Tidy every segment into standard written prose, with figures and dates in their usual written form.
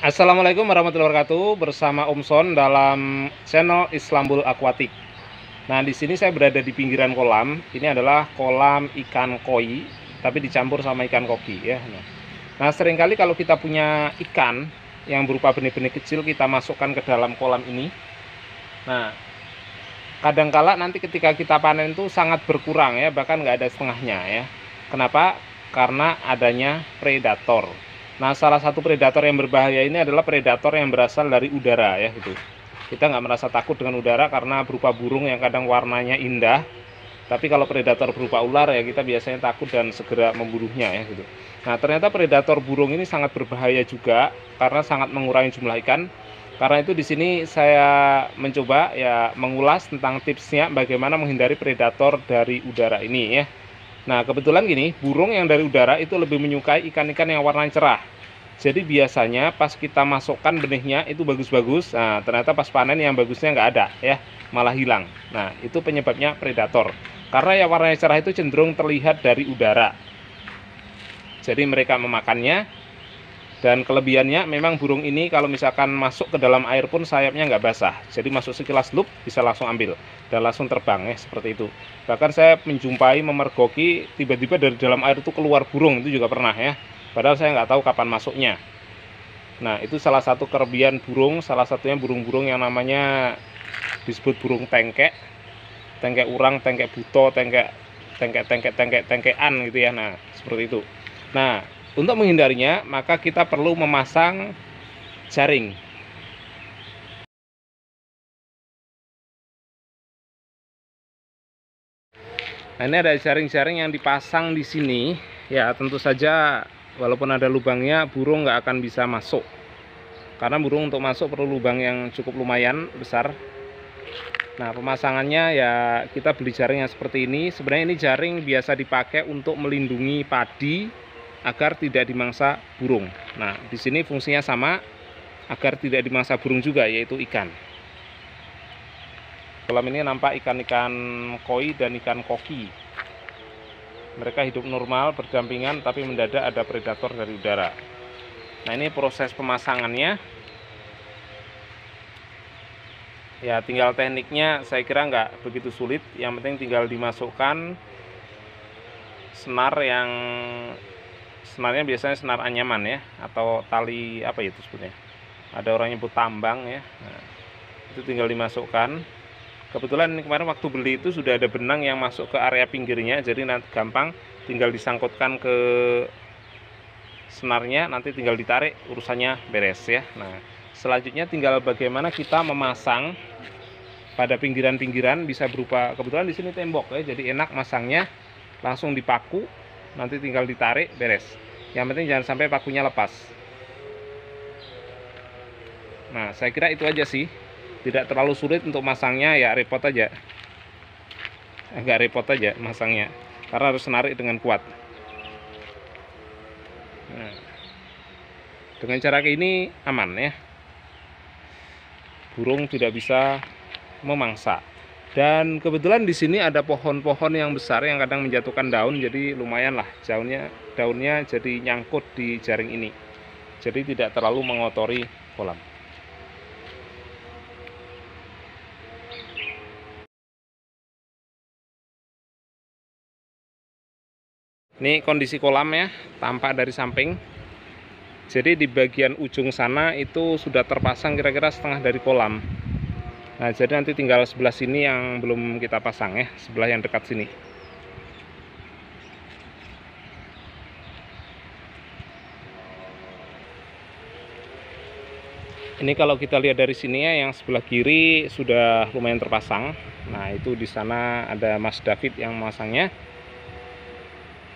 Assalamualaikum warahmatullahi wabarakatuh. Bersama Om Son dalam channel Islambul Aquatic. Nah, di sini saya berada di pinggiran kolam. Ini adalah kolam ikan koi, tapi dicampur sama ikan koki ya. Nah, seringkali kalau kita punya ikan yang berupa benih-benih kecil, kita masukkan ke dalam kolam ini. Nah, kadangkala nanti ketika kita panen itu sangat berkurang ya, bahkan nggak ada setengahnya ya. Kenapa? Karena adanya predator. Nah, salah satu predator yang berbahaya ini adalah predator yang berasal dari udara ya gitu. Kita nggak merasa takut dengan udara karena berupa burung yang kadang warnanya indah. Tapi kalau predator berupa ular ya kita biasanya takut dan segera membunuhnya ya gitu. Nah, ternyata predator burung ini sangat berbahaya juga karena sangat mengurangi jumlah ikan. Karena itu di sini saya mencoba ya mengulas tentang tipsnya bagaimana menghindari predator dari udara ini ya. Nah, kebetulan gini, burung yang dari udara itu lebih menyukai ikan-ikan yang warnanya cerah. Jadi biasanya pas kita masukkan benihnya itu bagus-bagus. Nah, ternyata pas panen yang bagusnya nggak ada ya, malah hilang. Nah, itu penyebabnya predator. Karena yang warnanya cerah itu cenderung terlihat dari udara. Jadi mereka memakannya. Dan kelebihannya memang burung ini kalau misalkan masuk ke dalam air pun sayapnya nggak basah. Jadi masuk sekilas loop bisa langsung ambil dan langsung terbang ya seperti itu. Bahkan saya menjumpai memergoki tiba-tiba dari dalam air itu keluar burung, itu juga pernah ya. Padahal saya nggak tahu kapan masuknya. Nah, itu salah satu kelebihan burung, salah satunya burung-burung yang namanya disebut burung tengkek, tengkek urang, tengkek buto, tengkean gitu ya. Nah, seperti itu. Nah, untuk menghindarinya, maka kita perlu memasang jaring. Nah, ini ada jaring-jaring yang dipasang di sini. Ya, tentu saja walaupun ada lubangnya, burung nggak akan bisa masuk. Karena burung untuk masuk perlu lubang yang cukup lumayan besar. Nah, pemasangannya ya kita beli jaring yang seperti ini. Sebenarnya ini jaring biasa dipakai untuk melindungi padi agar tidak dimangsa burung. Nah, di sini fungsinya sama agar tidak dimangsa burung juga, yaitu ikan. Kolam ini nampak ikan-ikan koi dan ikan koki. Mereka hidup normal berdampingan, tapi mendadak ada predator dari udara. Nah, ini proses pemasangannya. Ya, tinggal tekniknya saya kira nggak begitu sulit. Yang penting tinggal dimasukkan senar yang senarnya biasanya senar anyaman ya, atau tali apa itu sebutnya, ada orang nyebut tambang ya. Nah, itu tinggal dimasukkan. Kebetulan kemarin waktu beli itu sudah ada benang yang masuk ke area pinggirnya, jadi nanti gampang tinggal disangkutkan ke senarnya, nanti tinggal ditarik, urusannya beres ya. Nah, selanjutnya tinggal bagaimana kita memasang pada pinggiran-pinggiran, bisa berupa, kebetulan di sini tembok ya, jadi enak masangnya, langsung dipaku, nanti tinggal ditarik, beres. Yang penting jangan sampai pakunya lepas. Nah, saya kira itu aja sih. Tidak terlalu sulit untuk masangnya, ya repot aja. Agak repot aja masangnya, karena harus menarik dengan kuat. Nah, dengan cara kayak ini aman ya. Burung tidak bisa memangsa. Dan kebetulan di sini ada pohon-pohon yang besar yang kadang menjatuhkan daun, jadi lumayan lah daunnya jadi nyangkut di jaring ini. Jadi tidak terlalu mengotori kolam. Ini kondisi kolam ya, tampak dari samping. Jadi di bagian ujung sana itu sudah terpasang kira-kira setengah dari kolam. Nah, jadi nanti tinggal sebelah sini yang belum kita pasang ya, sebelah yang dekat sini. Ini kalau kita lihat dari sini ya, yang sebelah kiri sudah lumayan terpasang. Nah, itu di sana ada Mas David yang memasangnya.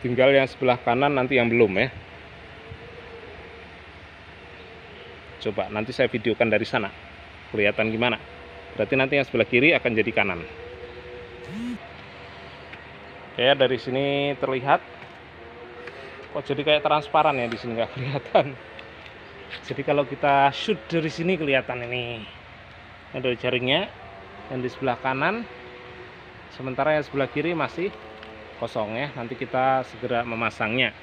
Tinggal yang sebelah kanan nanti yang belum ya. Coba nanti saya videokan dari sana. Kelihatan gimana? Berarti nanti yang sebelah kiri akan jadi kanan. Oke, dari sini terlihat. Kok jadi kayak transparan ya, di sini nggak kelihatan. Jadi kalau kita shoot dari sini kelihatan ini. Ada jaringnya yang di sebelah kanan. Sementara yang sebelah kiri masih kosong ya. Nanti kita segera memasangnya.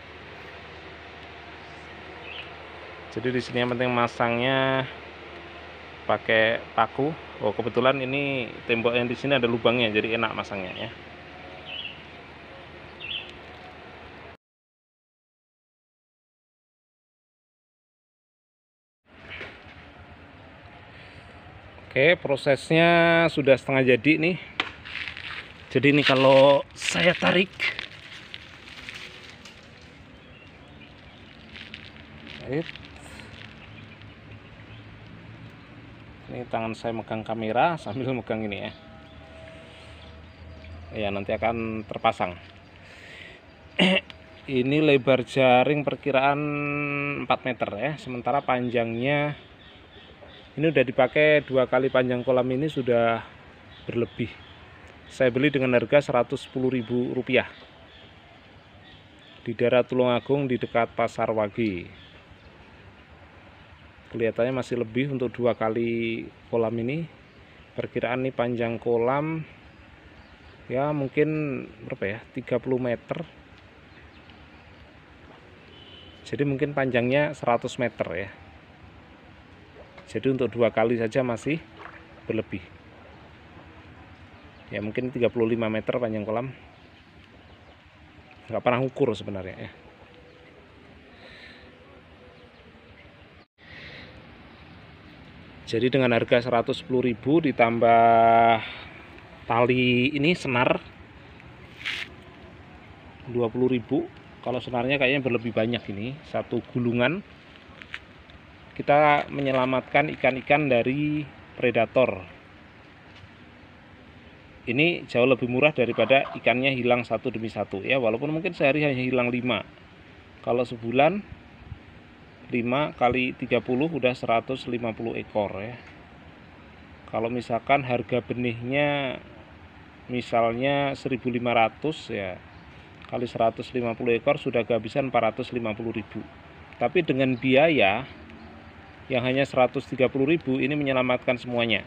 Jadi di sini yang penting masangnya pakai paku. Oh, kebetulan ini tembok yang di sini ada lubangnya, jadi enak masangnya ya. Oke, prosesnya sudah setengah jadi nih. Jadi ini kalau saya tarik, ini tangan saya megang kamera sambil megang ini ya. Ya, nanti akan terpasang. Ini lebar jaring perkiraan 4 meter ya, sementara panjangnya ini udah dipakai 2 kali panjang kolam, ini sudah berlebih. Saya beli dengan harga Rp110.000 di daerah Tulungagung di dekat Pasar Wage. Kelihatannya masih lebih untuk 2 kali kolam ini. Perkiraan nih panjang kolam ya mungkin berapa ya, 30 meter. Jadi mungkin panjangnya 100 meter ya. Jadi untuk 2 kali saja masih berlebih. Ya mungkin 35 meter panjang kolam. Nggak pernah ukur sebenarnya ya. Jadi dengan harga Rp110.000 ditambah tali ini senar 20.000. Kalau senarnya kayaknya berlebih banyak, ini satu gulungan kita menyelamatkan ikan-ikan dari predator. Ini jauh lebih murah daripada ikannya hilang satu demi satu ya, walaupun mungkin sehari hanya hilang 5. Kalau sebulan 5 kali 30 udah 150 ekor ya. Kalau misalkan harga benihnya misalnya 1.500 ya, kali 150 ekor sudah kehabisan 450.000. Tapi dengan biaya yang hanya 130.000 ini menyelamatkan semuanya.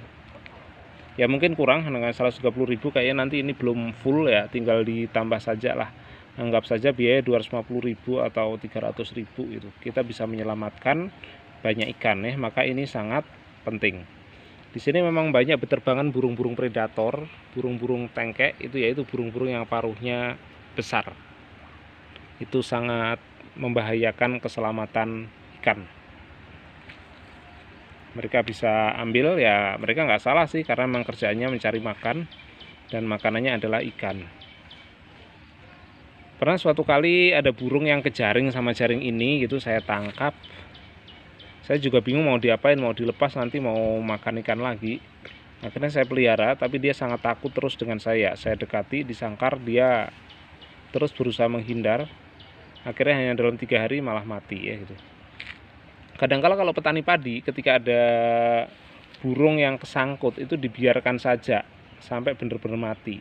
Ya mungkin kurang dengan 130.000, kayaknya nanti ini belum full ya, tinggal ditambah saja lah. Anggap saja biaya 250.000 atau 300.000 itu. Kita bisa menyelamatkan banyak ikan ya, maka ini sangat penting. Di sini memang banyak berterbangan burung-burung predator, burung-burung tengkek itu, yaitu burung-burung yang paruhnya besar. Itu sangat membahayakan keselamatan ikan. Mereka bisa ambil ya, mereka nggak salah sih, karena memang kerjaannya mencari makan dan makanannya adalah ikan. Pernah suatu kali ada burung yang kejaring sama jaring ini gitu, saya tangkap. Saya juga bingung mau diapain, mau dilepas nanti mau makan ikan lagi. Akhirnya saya pelihara, tapi dia sangat takut terus dengan saya. Saya dekati, disangkar, dia terus berusaha menghindar. Akhirnya hanya dalam 3 hari malah mati ya gitu. Kadangkala kalau petani padi, ketika ada burung yang kesangkut itu dibiarkan saja sampai benar-benar mati.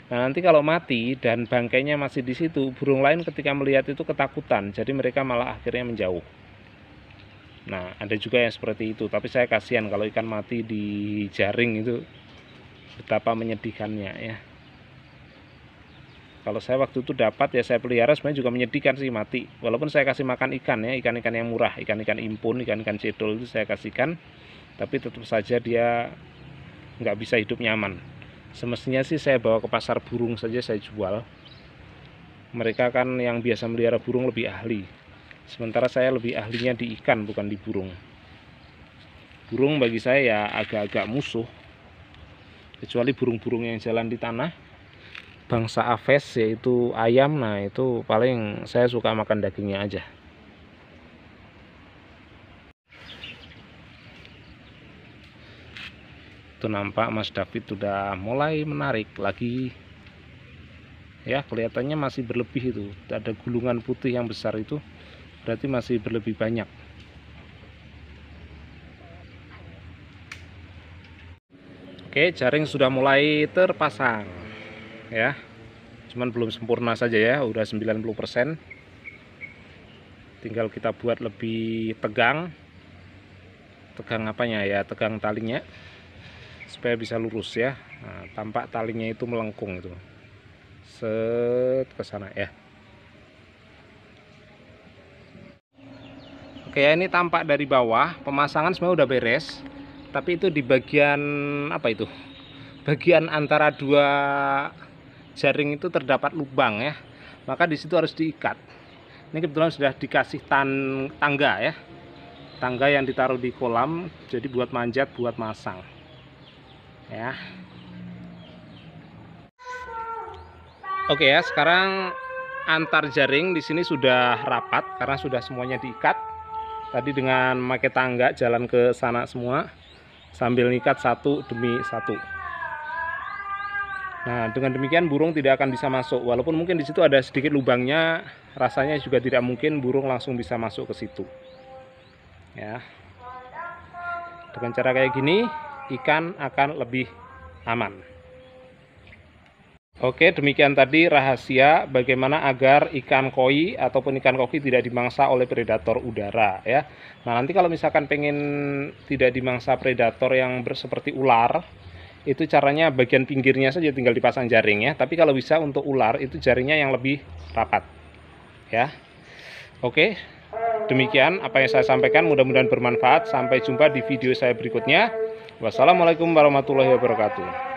Nah nanti kalau mati dan bangkainya masih di situ, burung lain ketika melihat itu ketakutan, jadi mereka malah akhirnya menjauh. Nah ada juga yang seperti itu, tapi saya kasihan kalau ikan mati di jaring itu, betapa menyedihkannya ya. Kalau saya waktu itu dapat ya, saya pelihara, sebenarnya juga menyedihkan sih mati. Walaupun saya kasih makan ikan ya, ikan-ikan yang murah, ikan-ikan impun, ikan-ikan cedol itu saya kasihkan, tapi tetap saja dia nggak bisa hidup nyaman. Semestinya sih saya bawa ke pasar burung saja saya jual. Mereka kan yang biasa melihara burung lebih ahli. Sementara saya lebih ahlinya di ikan, bukan di burung. Burung bagi saya ya agak-agak musuh. Kecuali burung-burung yang jalan di tanah, bangsa aves yaitu ayam, nah itu paling saya suka makan dagingnya aja. Itu nampak Mas David sudah mulai menarik lagi ya, kelihatannya masih berlebih. Itu ada gulungan putih yang besar, itu berarti masih berlebih banyak. Oke, jaring sudah mulai terpasang ya, cuman belum sempurna saja ya, udah 90%. Tinggal kita buat lebih tegang apanya ya, tegang talinya supaya bisa lurus ya. Nah, tampak talinya itu melengkung itu, set ke sana ya. Oke ya, ini tampak dari bawah pemasangan sebenarnya udah beres, tapi itu di bagian apa itu? Bagian antara dua jaring itu terdapat lubang ya. Maka di situ harus diikat. Ini kebetulan sudah dikasih tangga ya. Tangga yang ditaruh di kolam, jadi buat manjat, buat masang. Ya. Oke ya, sekarang antar jaring di sini sudah rapat karena sudah semuanya diikat. Tadi dengan memakai tangga jalan ke sana semua sambil ngikat satu demi satu. Nah, dengan demikian burung tidak akan bisa masuk. Walaupun mungkin di situ ada sedikit lubangnya, rasanya juga tidak mungkin burung langsung bisa masuk ke situ. Ya. Dengan cara kayak gini, ikan akan lebih aman. Oke, demikian tadi rahasia bagaimana agar ikan koi ataupun ikan koki tidak dimangsa oleh predator udara ya. Nah, nanti kalau misalkan pengen tidak dimangsa predator yang seperti ular, itu caranya bagian pinggirnya saja tinggal dipasang jaring ya. Tapi kalau bisa untuk ular itu jaringnya yang lebih rapat ya. Oke, demikian apa yang saya sampaikan, mudah-mudahan bermanfaat. Sampai jumpa di video saya berikutnya. Wassalamualaikum warahmatullahi wabarakatuh.